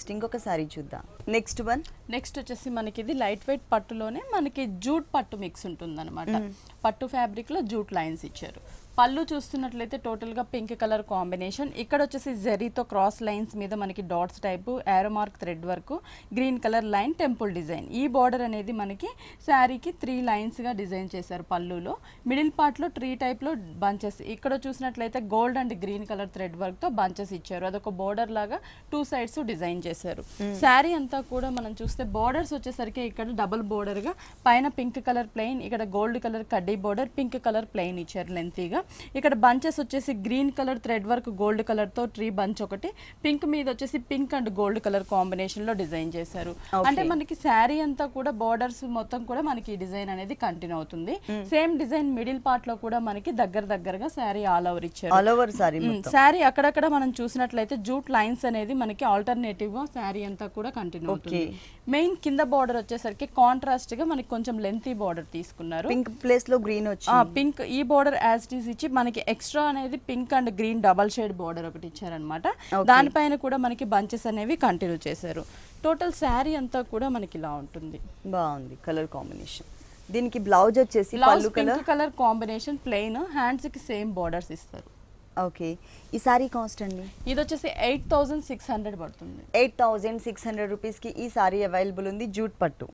Next ఇంకొక sorry చూద్దాం. Next one. Next వచ్చేసి మనకి ఇది లైట్ వెయిట్ పట్టులోనే మనకి జూట్ పట్టు మిక్స్ ఉంటుందన్నమాట. పట్టు ఫ్యాబ్రిక్ లో జూట్ లైన్స్ ఇచ్చారు. పళ్ళు చూస్తున్నట్లయితే టోటల్ గా పింక్ కలర్ కాంబినేషన్. ఇక్కడ వచ్చేసి జెరీతో క్రాస్ లైన్స్ మీద మనకి డాట్స్ టైపు ఏరో mark thread work, green colour line, temple design. ఈ బార్డర్ అనేది మనకి శారీకి 3 లైన్స్ గా డిజైన్ చేశారు పళ్ళులో. మిడిల్ పార్ట్ లో ట్రీ టైప్ లో బంచెస్. ఇక్కడ చూసినట్లయితే gold and green colour thread work తో బంచెస్ ఇచ్చారు. అదొక బార్డర్ లాగా 2 సైడ్స్ డిజైన్ చేశారు. శారీ అంతా కూడా మనం చూస్తే బార్డర్స్ వచ్చేసరికి ఇక్కడ డబుల్ బార్డర్ గా పైన పింక్ కలర్ ప్లెయిన్, ఇక్కడ గోల్డ్ కలర్ కడ్డీ బార్డర్, పింక్ కలర్ ప్లెయిన్ ఇచ్చారు లెంతీగా. ఇక్కడ బంచెస్ వచ్చేసి green colour thread work gold colour తో ట్రీ బంచ్ ఒకటి, పింక్ మీద వచ్చేసి pink and gold colour combination లో డిజైన్ చేశారు. అంటే మనకి శారీ అంతా కూడా బార్డర్స్ మొత్తం కూడా మనకి డిజైన్ అనేది కంటిన్యూ అవుతుంది. సేమ్ డిజైన్ మిడిల్ పార్ట్ లో కూడా మనకి దగ్గరగా శారీ ఆల్ ఓవర్ ఇచ్చారు. ఆల్ ఓవర్ సారీ శారీ అక్కడక్కడ మనం చూసినట్లయితే జూట్ లైన్స్ అనేది మనకి ఆల్టర్నేటివ్ గా శారీ అంతా కూడా కంటిన్యూ అవుతుంది. మెయిన్ కింద బార్డర్ వచ్చేసరికి కాంట్రాస్ట్ గా మనకి కొంచెం లెంతీ బార్డర్ తీసుకున్నారు. పింక్ ప్లేస్ లో గ్రీన్ వచ్చింది. పింక్ ఈ బార్డర్ యాజ్ ఇట్ ఈస్ ఇచ్చి మనకి ఎక్స్ట్రా అనేది pink and green double shade border ఒకటి ఇచ్చారనమాట. దానిపైన కూడా మనకి బంచెస్ అనేవి కంటిన్యూ చేశారు. టోటల్ శారీ అంతా కూడా మనకి ఇలా ఉంటుంది. బాగుంది కలర్ కాంబినేషన్. దీనికి బ్లౌజ్ వచ్చేసి pink colour combination plain, hands కి సేమ్ బార్డర్స్ ఇస్తారు. ఓకే. ఈ సారీ కాస్ట్ అండి? ఇది వచ్చేసి 8600 పడుతుంది. 8600 రూపీస్ కి ఈ సారీ అవైలబుల్ ఉంది. జూట్ పట్టు.